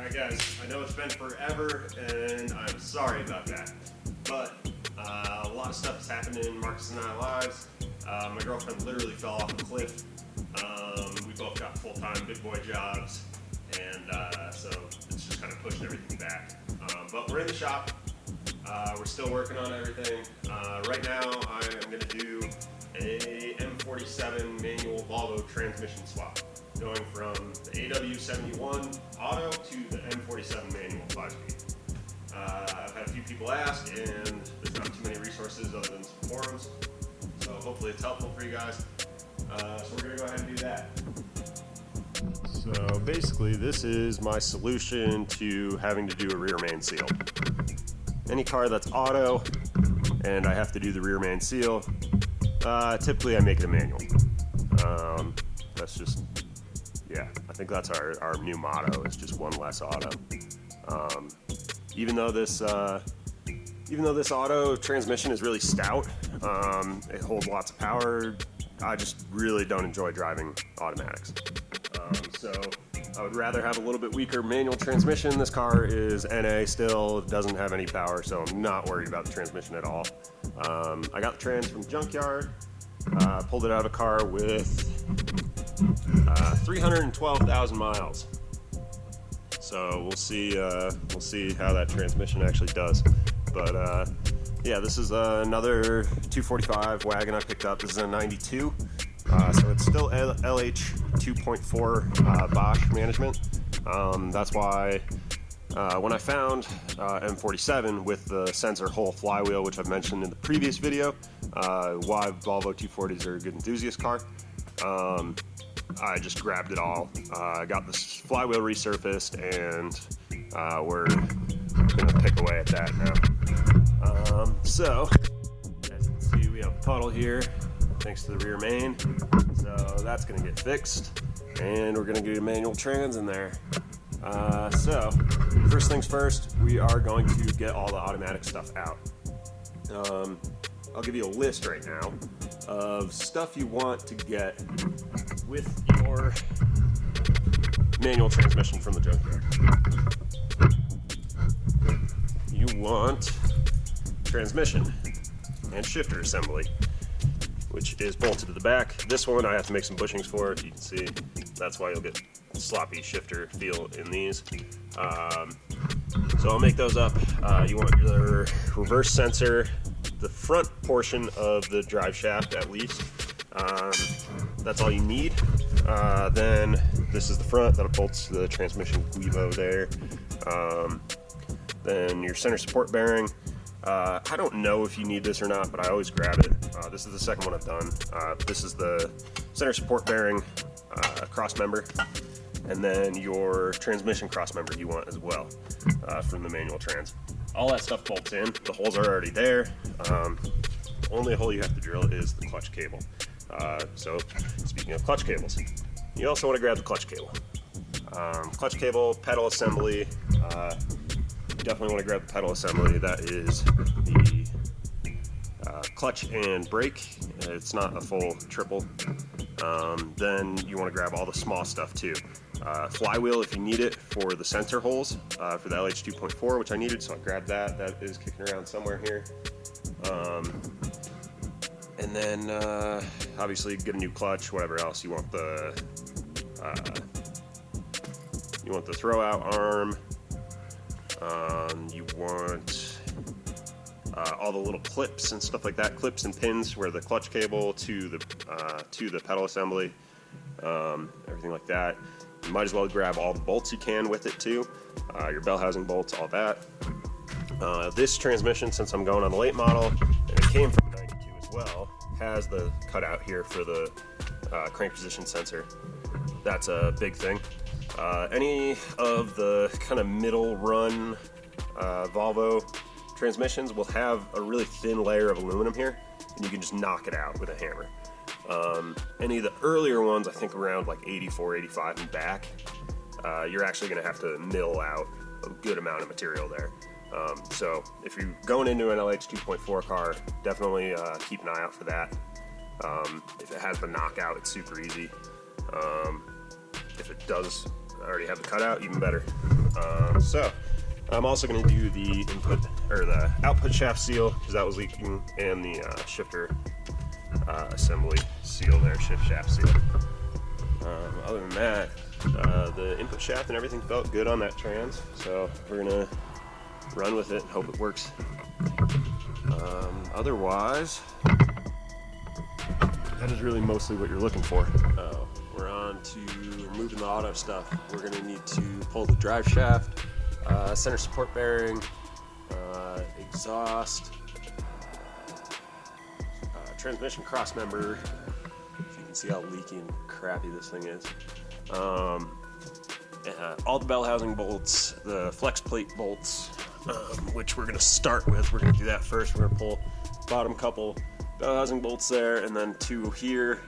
Alright guys, I know it's been forever and I'm sorry about that, but a lot of stuff has happened in Marcus and I's lives. My girlfriend literally fell off a cliff. We both got full-time big boy jobs, and so it's just kind of pushing everything back. But we're in the shop. We're still working on everything. Right now I am going to do a M47 manual Volvo transmission swap, going from the AW71 auto to the M47 manual 5-speed. I've had a few people ask, and there's not too many resources other than some forums, so hopefully it's helpful for you guys. So we're going to go ahead and do that. So basically this is my solution to having to do a rear main seal. Any car that's auto and I have to do the rear main seal, typically I make it a manual. That's just, yeah, I think that's our new motto, is just one less auto. Even though this auto transmission is really stout, it holds lots of power, I just really don't enjoy driving automatics. So I would rather have a little bit weaker manual transmission. This car is NA still, doesn't have any power, so I'm not worried about the transmission at all. I got the trans from the junkyard, pulled it out of a car with 312,000 miles. So we'll see how that transmission actually does. But yeah, this is another 245 wagon I picked up. This is a 92. So it's still LH 2.4 Bosch management. That's why when I found M47 with the sensor hole flywheel, which I've mentioned in the previous video, why Volvo 240s are a good enthusiast car, I just grabbed it all. I got this flywheel resurfaced, and we're gonna pick away at that now. So as you can see, we have a puddle here thanks to the rear main, so that's going to get fixed, and we're going to get a manual trans in there. So first things first, we are going to get all the automatic stuff out. I'll give you a list right now of stuff you want to get with your manual transmission from the junkyard. You want transmission and shifter assembly, which is bolted to the back. This one I have to make some bushings for, if you can see. That's why you'll get sloppy shifter feel in these. So I'll make those up. You want your reverse sensor, the front portion of the drive shaft at least. That's all you need. Then this is the front that bolts to the transmission guivo there. Then your center support bearing. I don't know if you need this or not, but I always grab it. This is the second one I've done. This is the center support bearing cross member, and then your transmission cross member you want as well from the manual trans. All that stuff bolts in. The holes are already there. The only hole you have to drill is the clutch cable. So speaking of clutch cables, you also want to grab the clutch cable. Clutch cable, pedal assembly. Definitely want to grab the pedal assembly. That is the clutch and brake. It's not a full triple. Then you want to grab all the small stuff too. Flywheel if you need it for the sensor holes for the LH 2.4, which I needed, so I grabbed that. That is kicking around somewhere here. And then obviously get a new clutch, whatever else. You want the throw out arm. You want all the little clips and stuff like that, clips and pins where the clutch cable to the pedal assembly, everything like that. You might as well grab all the bolts you can with it too, your bell housing bolts, all that. This transmission, since I'm going on the late model, and it came from 92 as well, has the cutout here for the crank position sensor. That's a big thing. Any of the kind of middle run Volvo transmissions will have a really thin layer of aluminum here, and you can just knock it out with a hammer. Any of the earlier ones, I think around like 84, 85 and back, you're actually going to have to mill out a good amount of material there. So if you're going into an LH 2.4 car, definitely keep an eye out for that. If it has the knockout, it's super easy. If it does I already have the cutout, even better. So I'm also going to do the input or the output shaft seal because that was leaking, and the shifter assembly seal there, shift shaft seal. Other than that, the input shaft and everything felt good on that trans, so we're gonna run with it, hope it works. Otherwise, that is really mostly what you're looking for. We're on to removing the auto stuff. We're gonna need to pull the drive shaft, center support bearing, exhaust, transmission cross member. If you can see how leaky and crappy this thing is. All the bell housing bolts, the flex plate bolts, which we're going to start with. We're going to do that first. We're going to pull bottom couple bell housing bolts there, and then 2 here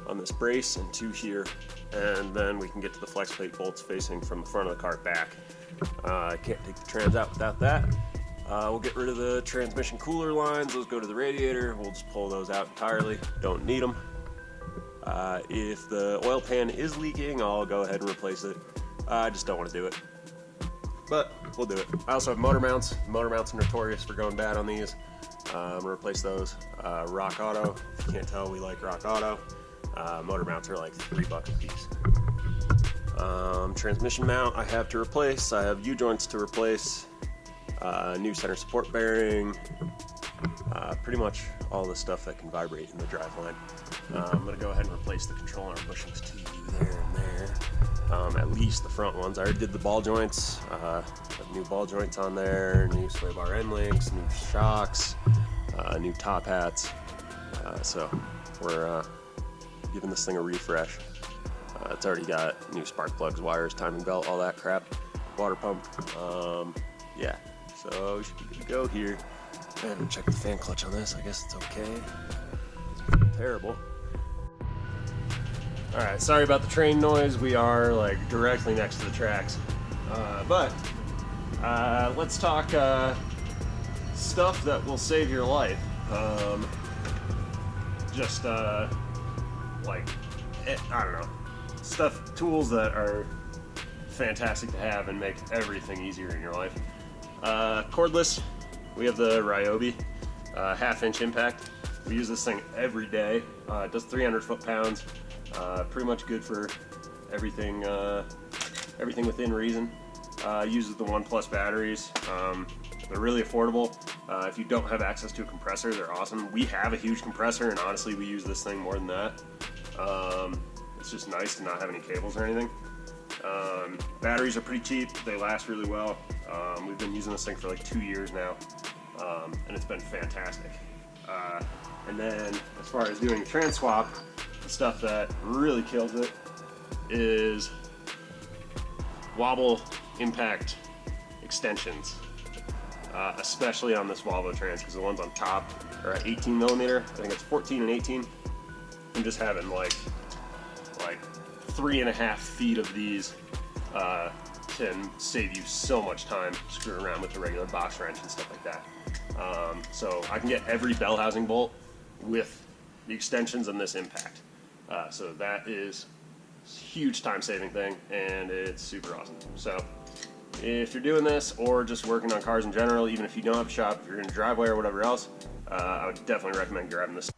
on this brace, and 2 here, and then we can get to the flex plate bolts facing from the front of the car back. I can't take the trans out without that. We'll get rid of the transmission cooler lines. Those go to the radiator. We'll just pull those out entirely. Don't need them. If the oil pan is leaking, I'll go ahead and replace it. I just don't want to do it, but we'll do it. I also have motor mounts. Motor mounts are notorious for going bad on these. I'm gonna replace those. Rock Auto. If you can't tell, we like Rock Auto. Motor mounts are like $3 a piece. Transmission mount I have to replace. I have U-joints to replace. New center support bearing. Pretty much all the stuff that can vibrate in the driveline. I'm going to go ahead and replace the control arm bushings too, there and there. At least the front ones. I already did the ball joints. Have new ball joints on there, new sway bar end links, new shocks, new top hats. So we're giving this thing a refresh. It's already got new spark plugs, wires, timing belt, all that crap. Water pump. Yeah, so we should be good to go here. And check the fan clutch on this. I guess it's okay. It's terrible. Alright, sorry about the train noise. We are like directly next to the tracks. But let's talk stuff that will save your life. I don't know. Tools that are fantastic to have and make everything easier in your life. Cordless. We have the Ryobi 1/2-inch impact. We use this thing every day. It does 300 foot-pounds. Pretty much good for everything within reason. Uses the 1+ batteries. They're really affordable. If you don't have access to a compressor, they're awesome. We have a huge compressor, and honestly, we use this thing more than that. It's just nice to not have any cables or anything. Batteries are pretty cheap. They last really well. We've been using this thing for like 2 years now, and it's been fantastic. And then as far as doing a trans swap, the stuff that really kills it is wobble impact extensions, especially on this Volvo trans, because the ones on top are at 18 millimeter. I think it's 14 and 18. I'm just having like 3.5 feet of these can save you so much time screwing around with the regular box wrench and stuff like that. So I can get every bell housing bolt with the extensions and this impact. So that is a huge time saving thing, and it's super awesome. So if you're doing this or just working on cars in general, even if you don't have a shop, if you're in a driveway or whatever else, I would definitely recommend grabbing this.